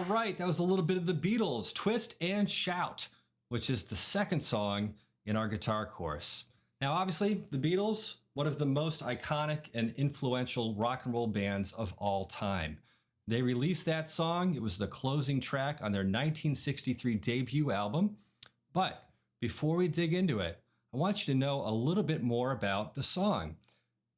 right, that was a little bit of the Beatles, Twist and Shout, which is the second song in our guitar course. Now, obviously, the Beatles, one of the most iconic and influential rock and roll bands of all time. They released that song. It was the closing track on their 1963 debut album. But before we dig into it, I want you to know a little bit more about the song.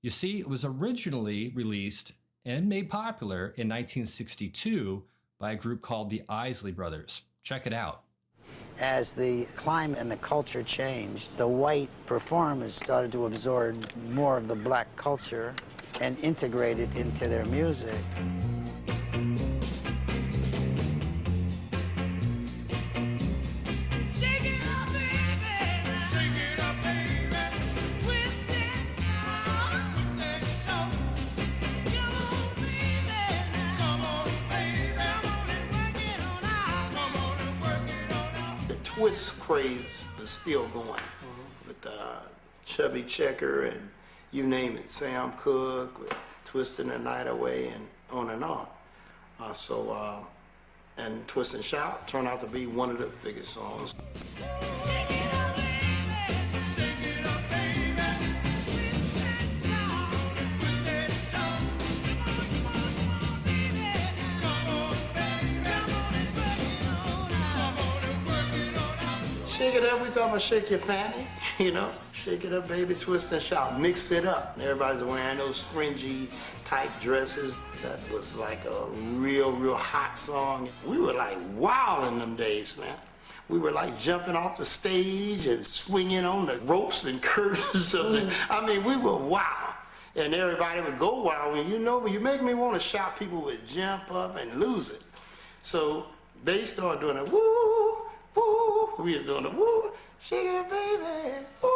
You see, it was originally released and made popular in 1962 by a group called the Isley Brothers. Check it out. As the climate and the culture changed, the white performers started to absorb more of the black culture and integrate it into their music. Twist craze is still going with Chubby Checker and you name it, Sam Cooke, with Twisting the Night Away and on and on. And Twist and Shout turned out to be one of the biggest songs. Shake it up, we talking about shake your fanny, you know? Shake it up, baby, twist and shout, mix it up. Everybody's wearing those fringy tight dresses. That was like a real hot song. We were like wild in them days, man. We were like jumping off the stage and swinging on the ropes and curtains of the, I mean, we were wild. And everybody would go wild. When you make me want to shout, people would jump up and lose it. So they started doing a woo, woo, we was doing the woo, shake it up, baby, woo,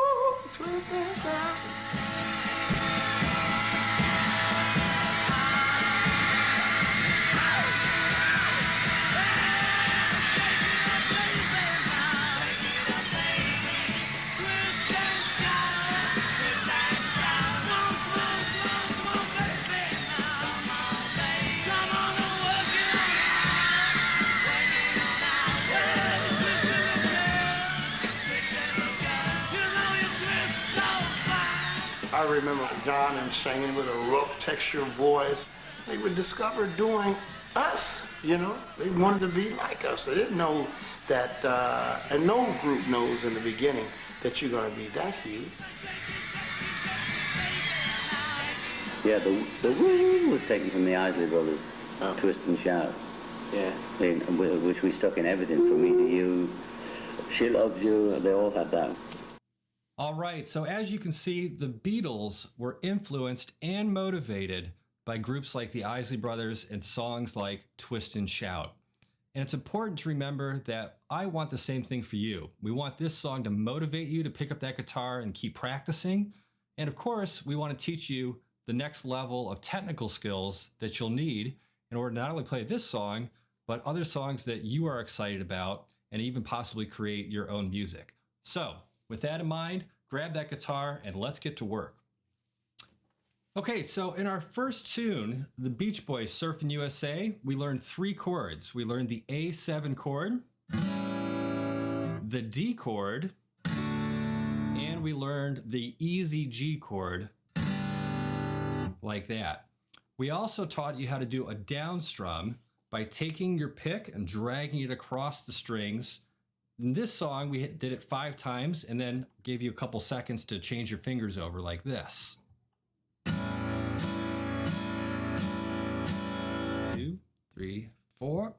twist and shout. I remember John and singing with a rough texture voice. They were discovered doing us, you know? They wanted to be like us. They didn't know that, and no group knows in the beginning that you're gonna be that huge. Yeah, the woo was taken from the Isley Brothers, Twist and Shout. Yeah. Which we stuck in everything, From Me to You, She Loves You, they all had that. All right, so as you can see, the Beatles were influenced and motivated by groups like the Isley Brothers and songs like Twist and Shout. And it's important to remember that I want the same thing for you. We want this song to motivate you to pick up that guitar and keep practicing. And of course, we want to teach you the next level of technical skills that you'll need in order to not only play this song, but other songs that you are excited about and even possibly create your own music. So, with that in mind, grab that guitar and let's get to work. Okay, so in our first tune, the Beach Boys Surfin' USA, we learned 3 chords. We learned the A7 chord, the D chord, and we learned the easy G chord, like that. We also taught you how to do a down strum by taking your pick and dragging it across the strings. In this song, we did it 5 times and then gave you a couple seconds to change your fingers over like this. 2, 3, 4.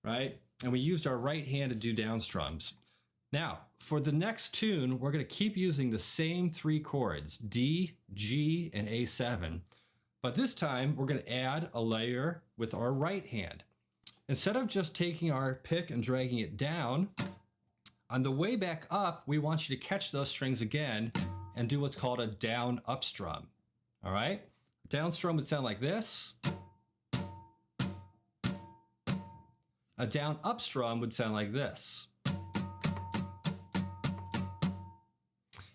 Right? And we used our right hand to do down strums. Now, for the next tune, we're going to keep using the same 3 chords, D, G, and A7. But this time, we're going to add a layer with our right hand. Instead of just taking our pick and dragging it down, on the way back up, we want you to catch those strings again and do what's called a down up strum. All right? Down strum would sound like this. A down up strum would sound like this.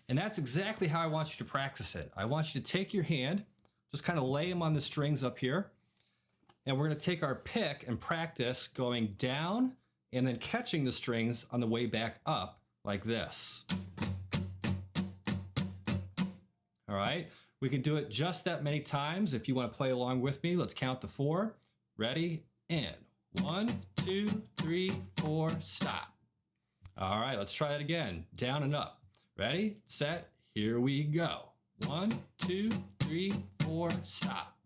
And that's exactly how I want you to practice it. I want you to take your hand, Just kind of lay them on the strings up here. And we're going to take our pick and practice going down and then catching the strings on the way back up like this. All right, we can do it just that many times. If you want to play along with me, let's count to 4. Ready, and 1, 2, 3, 4, stop. All right, let's try that again. Down and up. Ready, set, here we go. 1, 2, 3, 4, stop.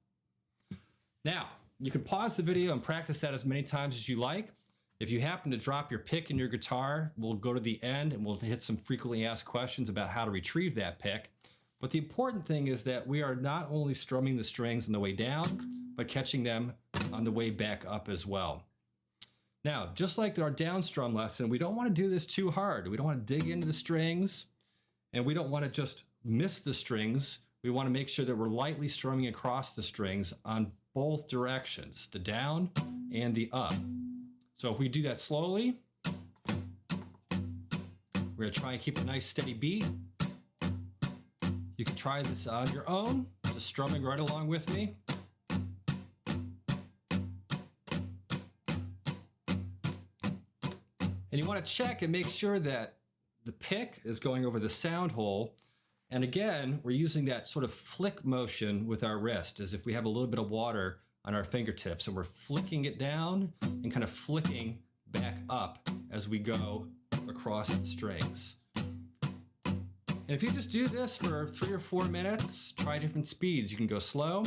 Now, you can pause the video and practice that as many times as you like. If you happen to drop your pick in your guitar, we'll go to the end and we'll hit some frequently asked questions about how to retrieve that pick. But the important thing is that we are not only strumming the strings on the way down, but catching them on the way back up as well. Now, just like our down strum lesson, we don't want to do this too hard. We don't want to dig into the strings, and we don't want to just miss the strings. We want to make sure that we're lightly strumming across the strings on both directions, the down and the up. So if we do that slowly, we're going to try and keep a nice steady beat. You can try this on your own, just strumming right along with me. And you want to check and make sure that the pick is going over the sound hole. And again, we're using that sort of flick motion with our wrist, as if we have a little bit of water on our fingertips. And we're flicking it down and kind of flicking back up as we go across the strings. And if you just do this for 3 or 4 minutes, try different speeds. You can go slow,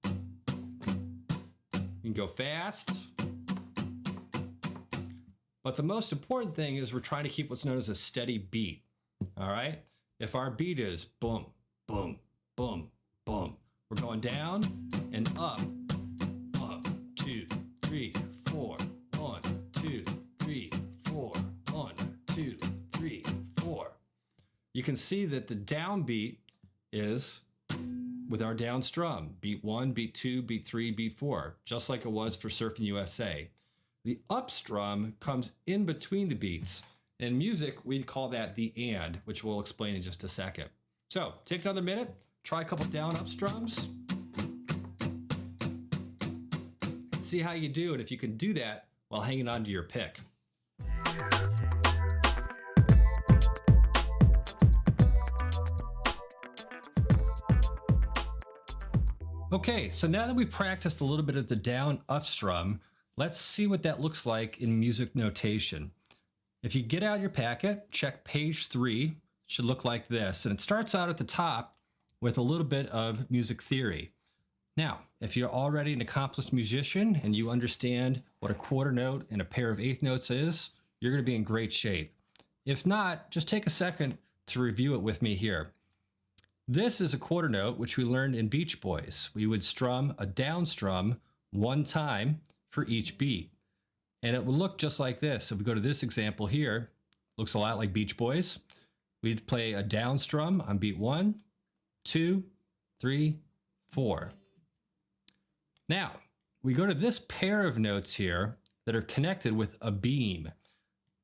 you can go fast. But the most important thing is we're trying to keep what's known as a steady beat. All right? If our beat is boom, boom, boom, boom, we're going down and up, 2, 3, 4, 1, 2, 3, 4, 1, 2, 3, 4. You can see that the downbeat is with our down strum. Beat 1, beat 2, beat 3, beat 4, just like it was for Surfing USA. The up strum comes in between the beats. In music, we'd call that the and, which we'll explain in just a second. So take another minute, try a couple down up strums, and see how you do, and if you can do that while hanging on to your pick. Okay, so now that we've practiced a little bit of the down up strum, let's see what that looks like in music notation. If you get out your packet, check page 3, it should look like this. And it starts out at the top with a little bit of music theory. Now, if you're already an accomplished musician and you understand what a quarter note and a pair of eighth notes is, you're going to be in great shape. If not, just take a second to review it with me here. This is a quarter note, which we learned in Beach Boys. We would strum a down strum 1 time for each beat. And it would look just like this. If we go to this example here, looks a lot like Beach Boys. We'd play a down strum on beat 1, 2, 3, 4. Now, we go to this pair of notes here that are connected with a beam.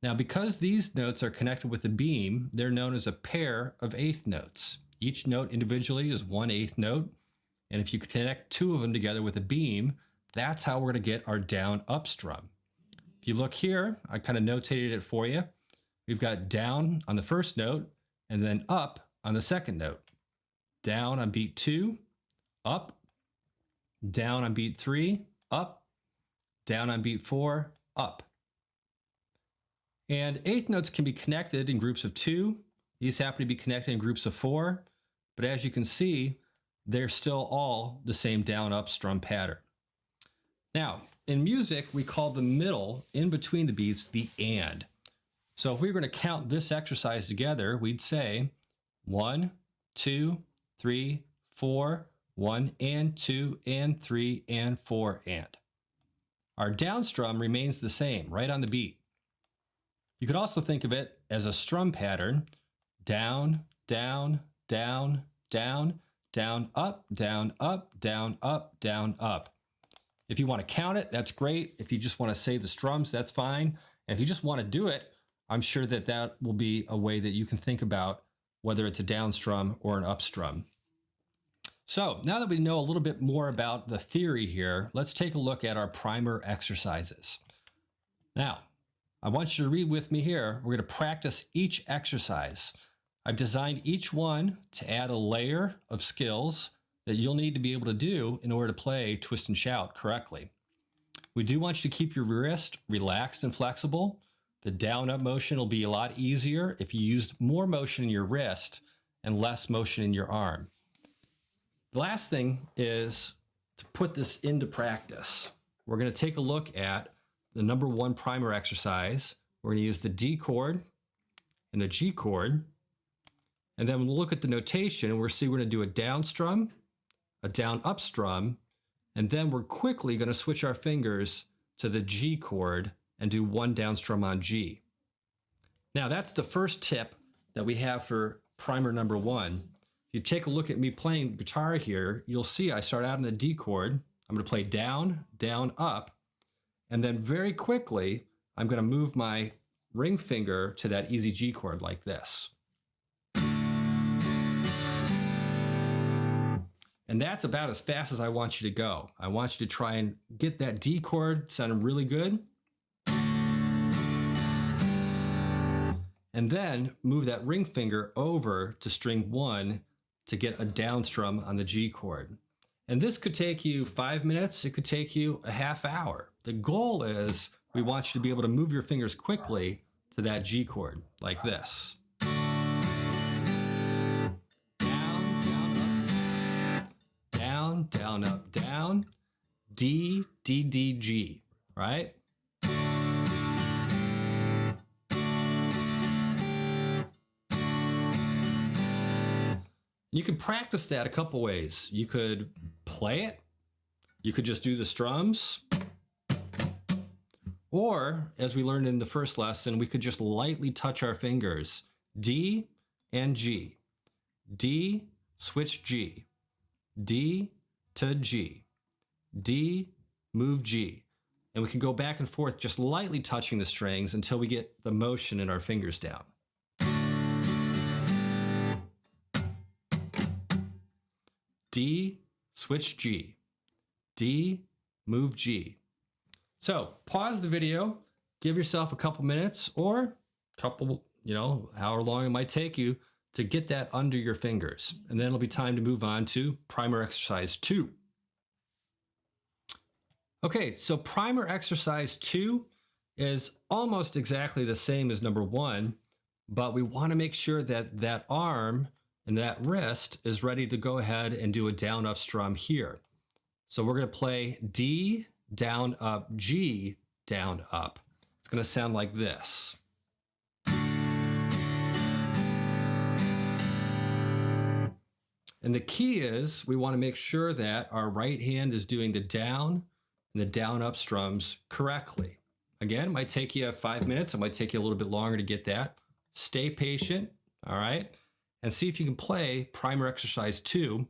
Now, because these notes are connected with a beam, they're known as a pair of eighth notes. Each note individually is 1 eighth note. And if you connect 2 of them together with a beam, that's how we're going to get our down up strum. If you look here, I kind of notated it for you. We've got down on the first note and then up on the second note. Down on beat 2, up. Down on beat 3, up. Down on beat 4, up. And eighth notes can be connected in groups of 2. These happen to be connected in groups of 4. But as you can see, they're still all the same down up strum pattern. Now, in music, we call the middle in between the beats the and. So if we were going to count this exercise together, we'd say 1, 2, 3, 4, 1 and 2 and 3 and 4 and. Our down strum remains the same, right on the beat. You could also think of it as a strum pattern: down, down, down, down, down, up, down, up, down, up, down, up. If you want to count it, that's great. If you just want to say the strums, that's fine. And if you just want to do it, I'm sure that that will be a way that you can think about whether it's a down strum or an up strum. So now that we know a little bit more about the theory here, let's take a look at our primer exercises. Now, I want you to read with me here. We're going to practice each exercise. I've designed each one to add a layer of skills that you'll need to be able to do in order to play Twist and Shout correctly. We do want you to keep your wrist relaxed and flexible. The down-up motion will be a lot easier if you used more motion in your wrist and less motion in your arm. The last thing is to put this into practice. We're going to take a look at the number one primer exercise. We're going to use the D chord and the G chord. And then we'll look at the notation and we'll see we're going to do a down strum, a down up strum, and then we're quickly going to switch our fingers to the G chord and do one down strum on G. Now that's the first tip that we have for primer number one. If you take a look at me playing guitar here, you'll see I start out in the D chord. I'm going to play down, down, up, and then very quickly I'm going to move my ring finger to that easy G chord like this. And that's about as fast as I want you to go. I want you to try and get that D chord sounding really good. And then move that ring finger over to string 1 to get a down strum on the G chord. And this could take you 5 minutes. It could take you a half hour. The goal is we want you to be able to move your fingers quickly to that G chord like this. Down, down, up, down, D, D, D, G, right? You can practice that a couple ways. You could play it. You could just do the strums. Or, as we learned in the first lesson, we could just lightly touch our fingers. D and G. D, switch G. D to G. D, move G. And we can go back and forth just lightly touching the strings until we get the motion in our fingers down. D, switch G. D, move G. So pause the video, give yourself a couple minutes or couple, however long it might take you to get that under your fingers. And then it'll be time to move on to primer exercise 2. Okay, so primer exercise 2 is almost exactly the same as number 1, but we want to make sure that that arm and that wrist is ready to go ahead and do a down up strum here. So we're going to play D, down, up, G, down, up. It's going to sound like this. And the key is we want to make sure that our right hand is doing the down and the down up strums correctly. Again, it might take you 5 minutes. It might take you a little bit longer to get that. Stay patient, all right? And see if you can play primer exercise 2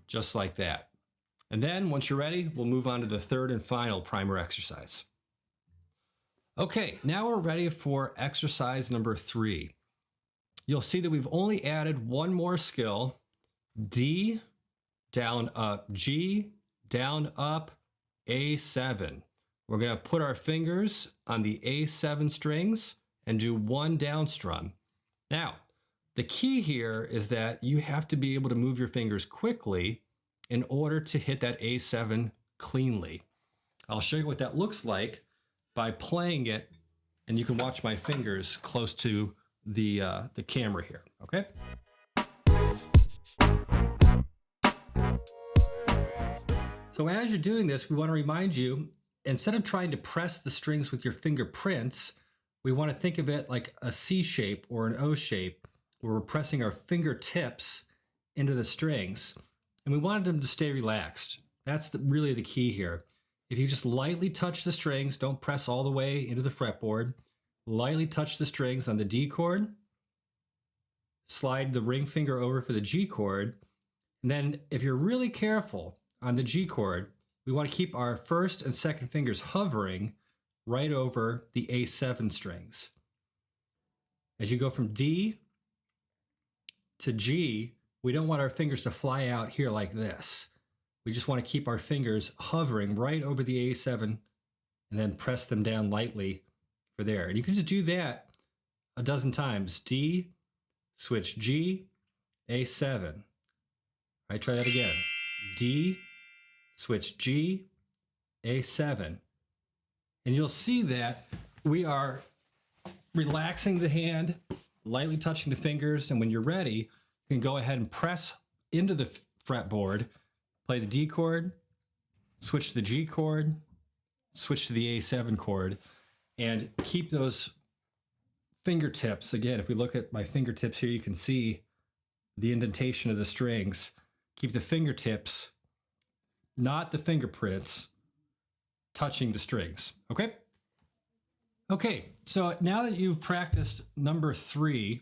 just like that. And then once you're ready, we'll move on to the third and final primer exercise. Okay, now we're ready for exercise number 3. You'll see that we've only added one more skill, D, down, up, G, down, up, A7. We're going to put our fingers on the A7 strings and do one down strum. Now, the key here is that you have to be able to move your fingers quickly in order to hit that A7 cleanly. I'll show you what that looks like by playing it, and you can watch my fingers close to the camera here, okay? So as you're doing this, we want to remind you, instead of trying to press the strings with your fingerprints, we want to think of it like a C shape or an O shape, where we're pressing our fingertips into the strings, and we wanted them to stay relaxed. That's really the key here. If you just lightly touch the strings, don't press all the way into the fretboard, lightly touch the strings on the D chord, slide the ring finger over for the G chord, and then if you're really careful on the G chord, we want to keep our first and second fingers hovering right over the A7 strings. As you go from D to G, we don't want our fingers to fly out here like this. We just want to keep our fingers hovering right over the A7 and then press them down lightly for there. And you can just do that a dozen times. D, switch G, A7. All right, try that again. D, switch G, A7. And you'll see that we are relaxing the hand, lightly touching the fingers, and when you're ready, you can go ahead and press into the fretboard, play the D chord, switch to the G chord, switch to the A7 chord, and keep those fingertips. Again, if we look at my fingertips here, you can see the indentation of the strings. Keep the fingertips, not the fingerprints, touching the strings. Okay? Okay, so now that you've practiced number 3,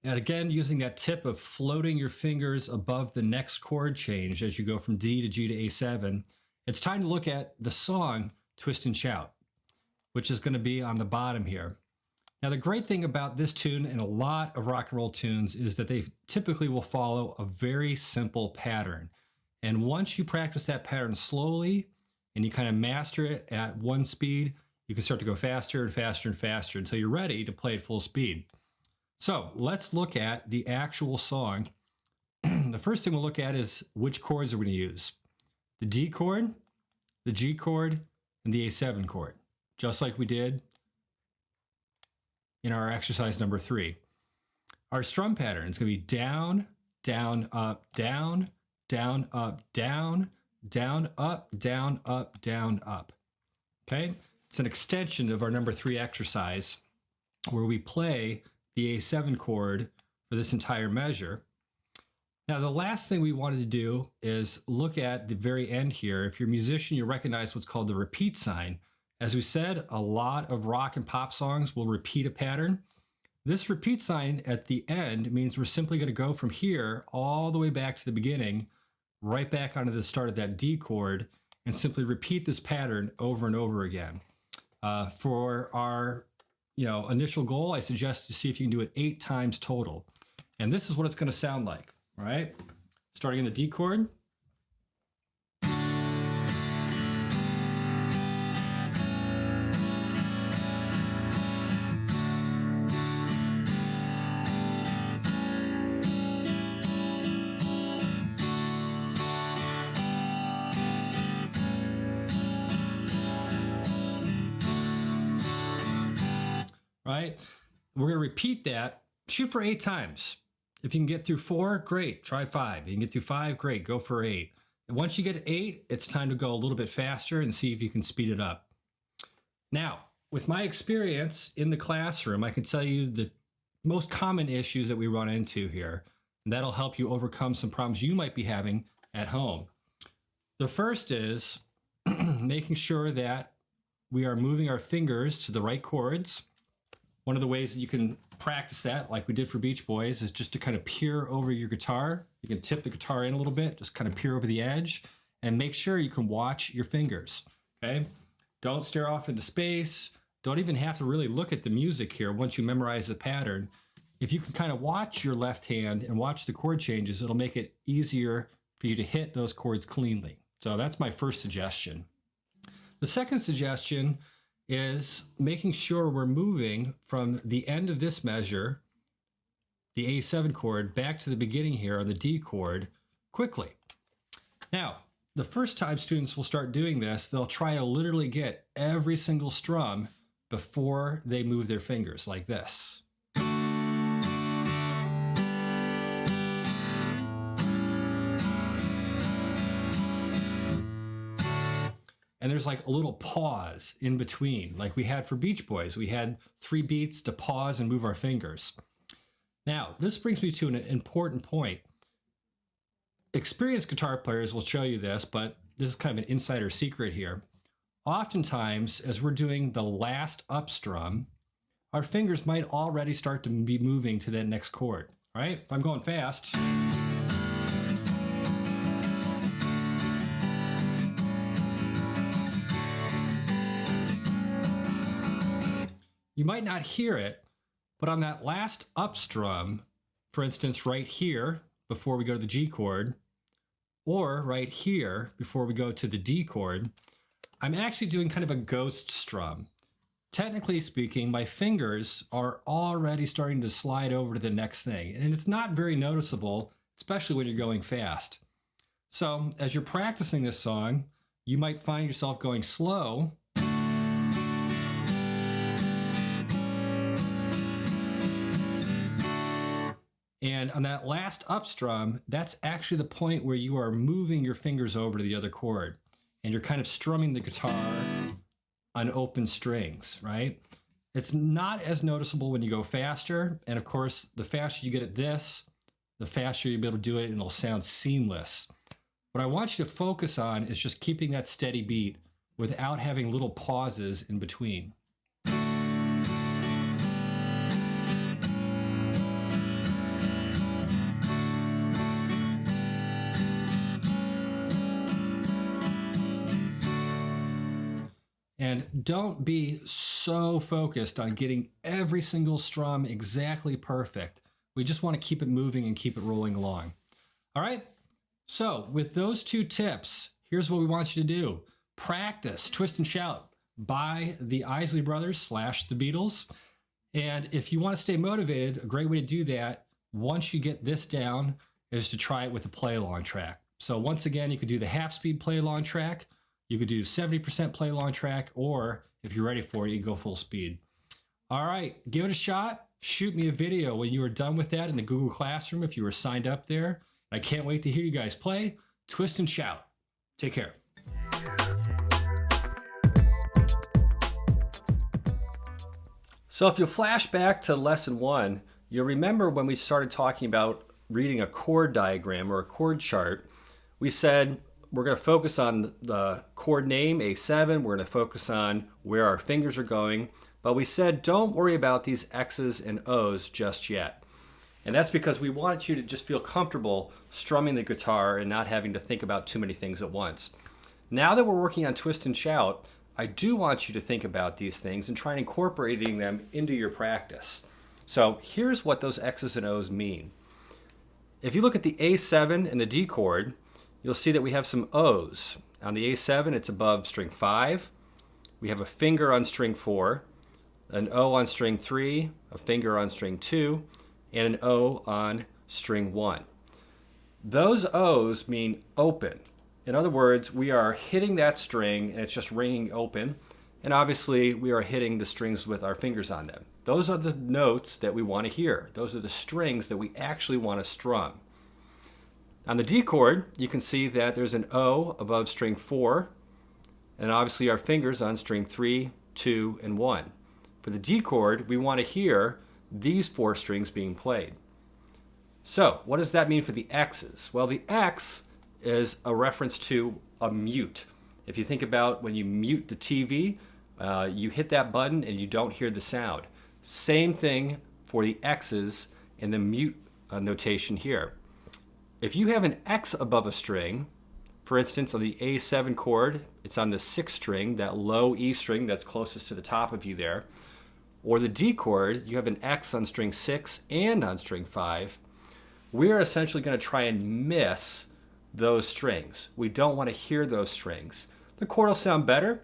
and again, using that tip of floating your fingers above the next chord change as you go from D to G to A7, it's time to look at the song Twist and Shout, which is going to be on the bottom here. Now, the great thing about this tune and a lot of rock and roll tunes is that they typically will follow a very simple pattern. And once you practice that pattern slowly and you kind of master it at one speed, you can start to go faster and faster and faster until you're ready to play at full speed. So let's look at the actual song. The first thing we'll look at is which chords are we going to use. The D chord, the G chord, and the A7 chord, just like we did in our exercise number 3. Our strum pattern is going to be down, down, up, down, down, up, down, down, up, down, up, down, up. Okay? It's an extension of our number 3 exercise where we play the A7 chord for this entire measure. Now, the last thing we wanted to do is look at the very end here. If you're a musician, you recognize what's called the repeat sign. As we said, a lot of rock and pop songs will repeat a pattern. This repeat sign at the end means we're simply going to go from here all the way back to the beginning, right back onto the start of that D chord, and simply repeat this pattern over and over again. For our initial goal, I suggest to see if you can do it 8 times total. And this is what it's going to sound like, all right? Starting in the D chord. Right? We're going to repeat that. Shoot for 8 times. If you can get through 4, great. Try 5. You can get through 5, great. Go for 8. And once you get 8, it's time to go a little bit faster and see if you can speed it up. Now, with my experience in the classroom, I can tell you the most common issues that we run into here, and that'll help you overcome some problems you might be having at home. The first is making sure that we are moving our fingers to the right chords. One of the ways that you can practice that, like we did for Beach Boys, is just to kind of peer over your guitar. You can tip the guitar in a little bit, just kind of peer over the edge, and make sure you can watch your fingers, okay? Don't stare off into space. Don't even have to really look at the music here once you memorize the pattern. If you can kind of watch your left hand and watch the chord changes, it'll make it easier for you to hit those chords cleanly. So that's my first suggestion. The second suggestion is making sure we're moving from the end of this measure, the A7 chord, back to the beginning here on the D chord quickly. Now, the first time students will start doing this, they'll try to literally get every single strum before they move their fingers like this. And there's like a little pause in between, like we had for Beach Boys. We had 3 beats to pause and move our fingers. Now, this brings me to an important point. Experienced guitar players will show you this, but this is kind of an insider secret here. Oftentimes, as we're doing the last up strum, our fingers might already start to be moving to that next chord, right? If I'm going fast. You might not hear it, but on that last up strum, for instance, right here before we go to the G chord, or right here before we go to the D chord, I'm actually doing kind of a ghost strum. Technically speaking, my fingers are already starting to slide over to the next thing, and it's not very noticeable, especially when you're going fast. So as you're practicing this song, you might find yourself going slow, and on that last up strum, that's actually the point where you are moving your fingers over to the other chord, and you're kind of strumming the guitar on open strings, right? It's not as noticeable when you go faster, and of course, the faster you get at this, the faster you'll be able to do it, and it'll sound seamless. What I want you to focus on is just keeping that steady beat without having little pauses in between. And don't be so focused on getting every single strum exactly perfect. We just want to keep it moving and keep it rolling along. All right? So with those two tips, here's what we want you to do. Practice Twist and Shout by the Isley Brothers / the Beatles. And if you want to stay motivated, a great way to do that, once you get this down, is to try it with a play along track. So once again, you could do the half speed play along track. You could do 70% play along track, or if you're ready for it, you can go full speed. All right, give it a shot. Shoot me a video when you are done with that in the Google Classroom if you were signed up there. I can't wait to hear you guys play Twist and Shout. Take care. So if you'll flash back to lesson 1, you'll remember when we started talking about reading a chord diagram or a chord chart, we said we're going to focus on the chord name, A7. We're going to focus on where our fingers are going. But we said don't worry about these X's and O's just yet. And that's because we wanted you to just feel comfortable strumming the guitar and not having to think about too many things at once. Now that we're working on Twist and Shout, I do want you to think about these things and try incorporating them into your practice. So here's what those X's and O's mean. If you look at the A7 and the D chord, you'll see that we have some O's. On the A7, it's above string 5. We have a finger on string 4, an O on string 3, a finger on string 2, and an O on string 1. Those O's mean open. In other words, we are hitting that string and it's just ringing open. And obviously, we are hitting the strings with our fingers on them. Those are the notes that we want to hear. Those are the strings that we actually want to strum. On the D chord, you can see that there's an O above string 4, and obviously our fingers on string 3, 2, and 1. For the D chord, we want to hear these 4 strings being played. So, what does that mean for the X's? Well, the X is a reference to a mute. If you think about when you mute the TV, you hit that button and you don't hear the sound. Same thing for the X's in the mute notation here. If you have an X above a string, for instance, on the A7 chord, it's on the 6th string, that low E string that's closest to the top of you there, or the D chord, you have an X on string 6 and on string 5, we're essentially going to try and miss those strings. We don't want to hear those strings. The chord will sound better.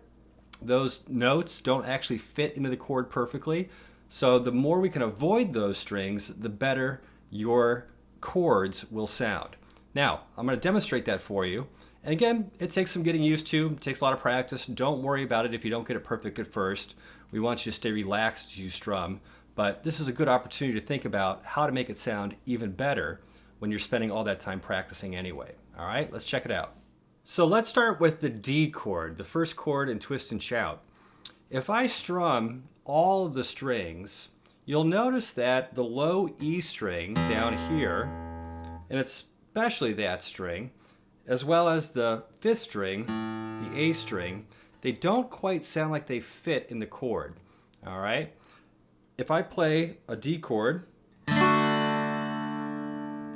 Those notes don't actually fit into the chord perfectly. So the more we can avoid those strings, the better your chords will sound. Now, I'm going to demonstrate that for you. And again, it takes some getting used to. It takes a lot of practice. Don't worry about it if you don't get it perfect at first. We want you to stay relaxed as you strum. But this is a good opportunity to think about how to make it sound even better when you're spending all that time practicing anyway. All right, let's check it out. So let's start with the D chord, the first chord in Twist and Shout. If I strum all of the strings, you'll notice that the low E string down here, and especially that string, as well as the 5th string, the A string, they don't quite sound like they fit in the chord. All right? If I play a D chord, and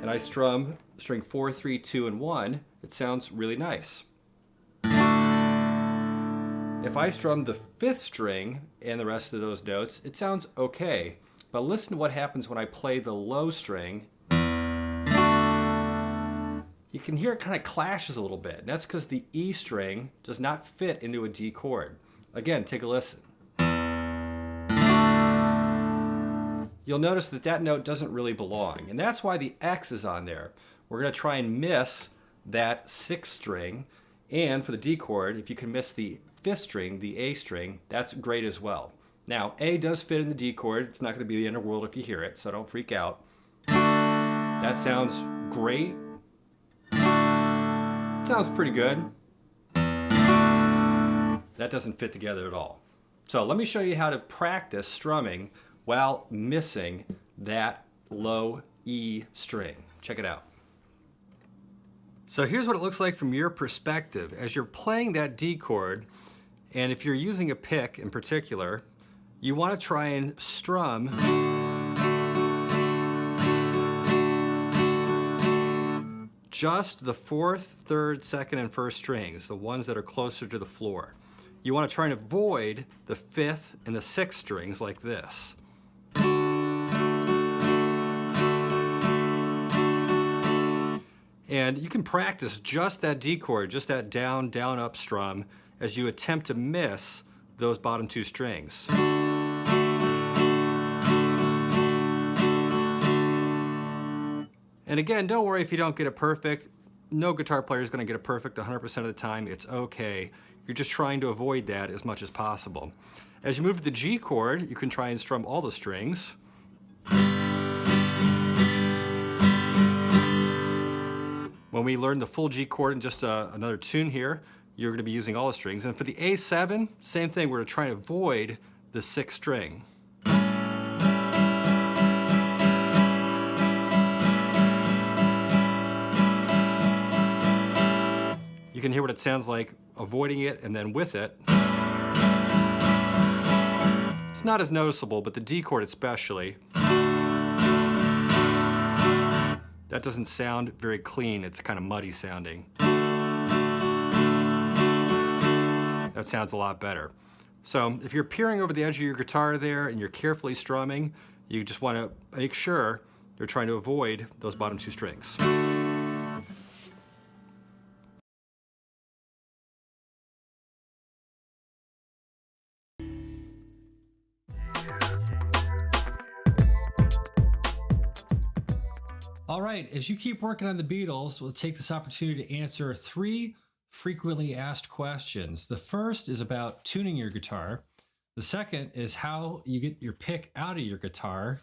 I strum string 4, 3, 2, and 1, it sounds really nice. If I strum the 5th string and the rest of those notes, it sounds okay. But listen to what happens when I play the low string you can hear it kind of clashes a little bit. And that's because the E string does not fit into a D chord. Again, take a listen. You'll notice that that note doesn't really belong, and that's why the X is on there. We're going to try and miss that 6th string, and for the D chord, if you can miss the 5th string, the A string, that's great as well. Now, A does fit in the D chord. It's not going to be the end of the world if you hear it, so don't freak out. That sounds great. Sounds pretty good. That doesn't fit together at all. So let me show you how to practice strumming while missing that low E string. Check it out. So here's what it looks like from your perspective. As you're playing that D chord, and if you're using a pick in particular, you want to try and strum just the 4th, 3rd, 2nd, and 1st strings, the ones that are closer to the floor. You want to try and avoid the 5th and the 6th strings like this. And you can practice just that D chord, just that down, down, up strum as you attempt to miss those bottom 2 strings. And again, don't worry if you don't get it perfect. No guitar player is going to get it perfect 100% of the time. It's okay. You're just trying to avoid that as much as possible. As you move to the G chord, you can try and strum all the strings. When we learn the full G chord in just another tune here, you're going to be using all the strings. And for the A7, same thing. We're going to try and avoid the 6th string. You can hear what it sounds like avoiding it and then with it. It's not as noticeable, but the D chord especially, that doesn't sound very clean. It's kind of muddy sounding. That sounds a lot better. So if you're peering over the edge of your guitar there and you're carefully strumming, you just want to make sure you're trying to avoid those bottom 2 strings. All right, as you keep working on the Beatles, we'll take this opportunity to answer 3 frequently asked questions. The first is about tuning your guitar. The second is how you get your pick out of your guitar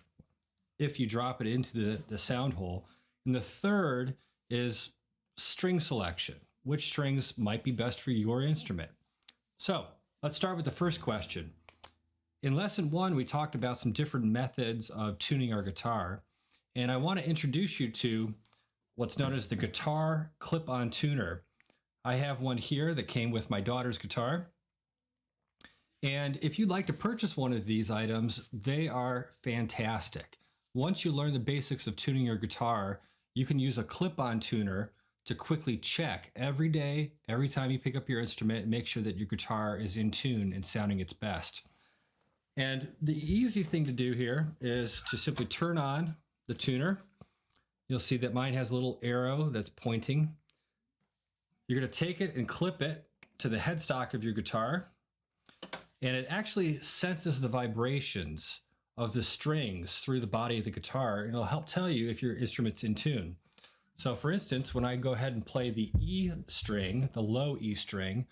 if you drop it into the sound hole. And the third is string selection. Which strings might be best for your instrument? So let's start with the first question. In lesson 1, we talked about some different methods of tuning our guitar. And I want to introduce you to what's known as the guitar clip-on tuner. I have one here that came with my daughter's guitar. And if you'd like to purchase one of these items, they are fantastic. Once you learn the basics of tuning your guitar, you can use a clip-on tuner to quickly check every day, every time you pick up your instrument, and make sure that your guitar is in tune and sounding its best. And the easy thing to do here is to simply turn on the tuner. You'll see that mine has a little arrow that's pointing. You're going to take it and clip it to the headstock of your guitar, and it actually senses the vibrations of the strings through the body of the guitar, and it'll help tell you if your instrument's in tune. So for instance, when I go ahead and play the E string, the low E string,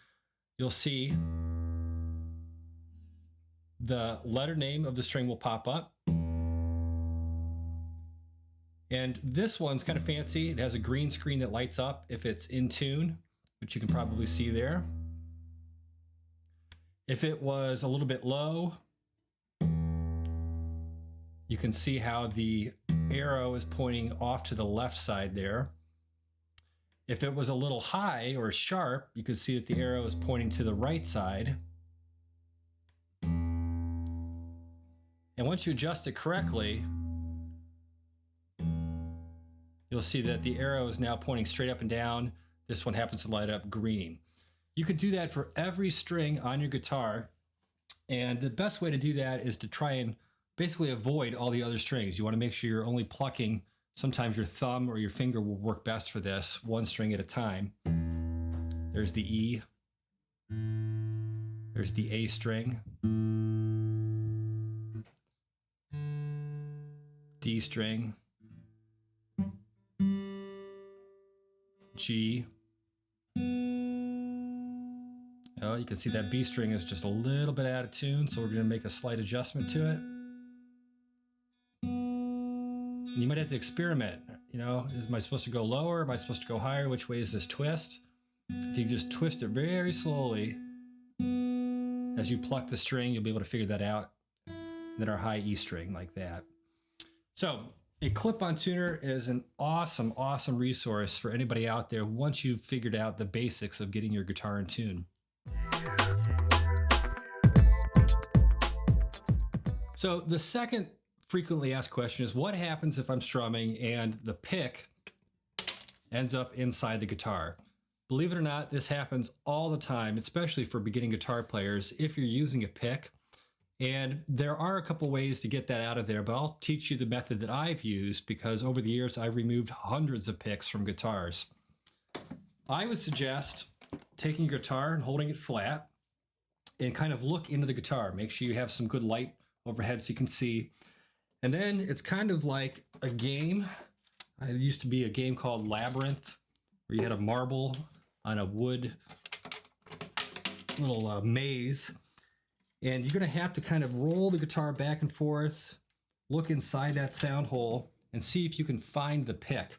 you'll see the letter name of the string will pop up. And this one's kind of fancy. It has a green screen that lights up if it's in tune, which you can probably see there. If it was a little bit low, you can see how the arrow is pointing off to the left side there. If it was a little high or sharp, you can see that the arrow is pointing to the right side. And once you adjust it correctly, you'll see that the arrow is now pointing straight up and down. This one happens to light up green. You can do that for every string on your guitar. And the best way to do that is to try and basically avoid all the other strings. You want to make sure you're only plucking Sometimes your thumb or your finger will work best for this, one string at a time. There's the E. There's the A string. D string. G. Oh, you can see that B string is just a little bit out of tune, so we're going to make a slight adjustment to it. You might have to experiment. You know, am I supposed to go lower? Am I supposed to go higher? Which way is this twist? If you just twist it very slowly, as you pluck the string, you'll be able to figure that out. And then our high E string like that. So a clip-on tuner is an awesome, awesome resource for anybody out there once you've figured out the basics of getting your guitar in tune. So the second frequently asked question is, what happens if I'm strumming and the pick ends up inside the guitar? Believe it or not, this happens all the time, especially for beginning guitar players if you're using a pick. And there are a couple ways to get that out of there, but I'll teach you the method that I've used because over the years I've removed hundreds of picks from guitars. I would suggest taking your guitar and holding it flat and kind of look into the guitar. Make sure you have some good light overhead so you can see. And then it's kind of like a game. It used to be a game called Labyrinth, where you had a marble on a wood little maze. And you're going to have to kind of roll the guitar back and forth, look inside that sound hole, and see if you can find the pick.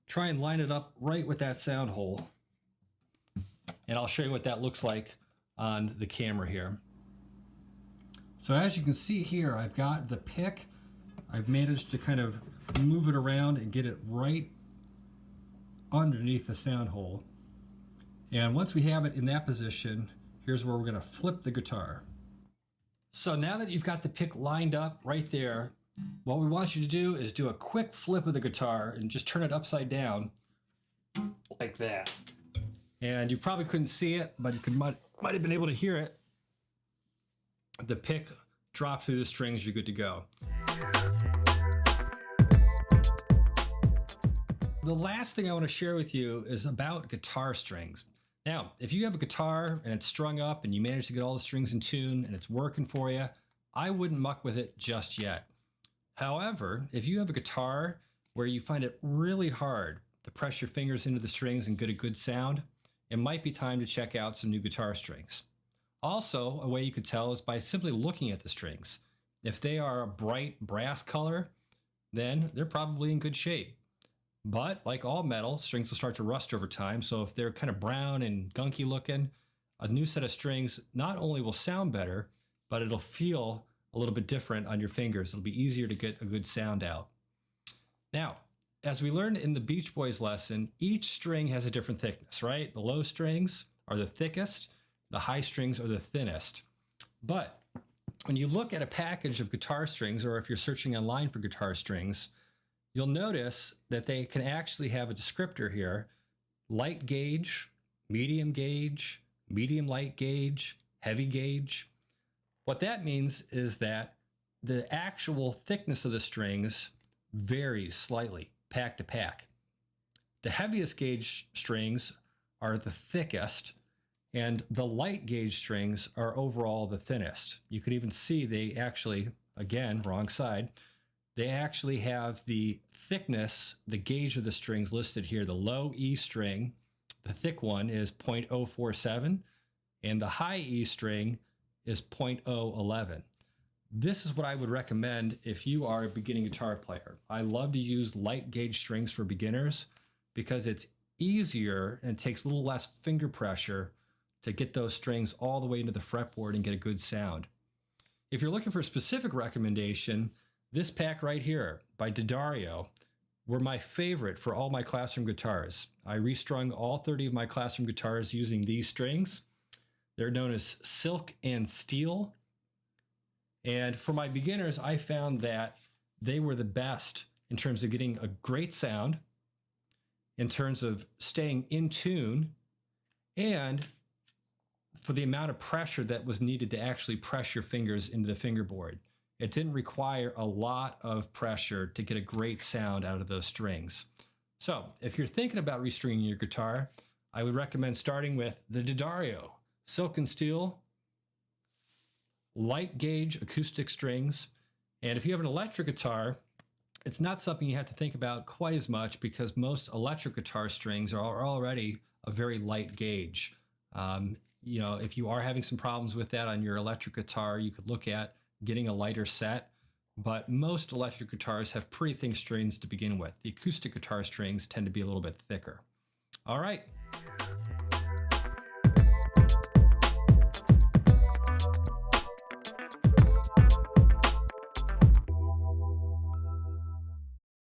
Try and line it up right with that sound hole. And I'll show you what that looks like on the camera here. So as you can see here, I've got the pick. I've managed to kind of move it around and get it right underneath the sound hole. And once we have it in that position, here's where we're going to flip the guitar. So now that you've got the pick lined up right there, what we want you to do is do a quick flip of the guitar and just turn it upside down like that. And you probably couldn't see it, but you might have been able to hear it. The pick dropped through the strings, you're good to go. The last thing I want to share with you is about guitar strings. Now, if you have a guitar and it's strung up and you manage to get all the strings in tune and it's working for you, I wouldn't muck with it just yet. However, if you have a guitar where you find it really hard to press your fingers into the strings and get a good sound, it might be time to check out some new guitar strings. Also, a way you could tell is by simply looking at the strings. If they are a bright brass color, then they're probably in good shape. But like all metal, strings will start to rust over time. So if they're kind of brown and gunky looking, a new set of strings not only will sound better, but it'll feel a little bit different on your fingers. It'll be easier to get a good sound out. Now, as we learned in the Beach Boys lesson, each string has a different thickness, right? The low strings are the thickest, the high strings are the thinnest. But when you look at a package of guitar strings, or if you're searching online for guitar strings, you'll notice that they can actually have a descriptor here: light gauge, medium light gauge, heavy gauge. What that means is that the actual thickness of the strings varies slightly, pack to pack. The heaviest gauge strings are the thickest, and the light gauge strings are overall the thinnest. You could even see they actually, again, wrong side, they actually have the thickness, the gauge of the strings listed here. The low E string, the thick one, is 0.047, and the high E string is 0.011. This is what I would recommend if you are a beginning guitar player. I love to use light gauge strings for beginners because it's easier and it takes a little less finger pressure to get those strings all the way into the fretboard and get a good sound. If you're looking for a specific recommendation, this pack right here by D'Addario were my favorite for all my classroom guitars. I restrung all 30 of my classroom guitars using these strings. They're known as silk and steel. And for my beginners, I found that they were the best in terms of getting a great sound, in terms of staying in tune, and for the amount of pressure that was needed to actually press your fingers into the fingerboard. It didn't require a lot of pressure to get a great sound out of those strings. So if you're thinking about restringing your guitar, I would recommend starting with the D'Addario Silk and Steel light gauge acoustic strings. And if you have an electric guitar, it's not something you have to think about quite as much because most electric guitar strings are already a very light gauge. You know, if you are having some problems with that on your electric guitar, you could look at getting a lighter set. But most electric guitars have pretty thin strings to begin with. The acoustic guitar strings tend to be a little bit thicker. All right.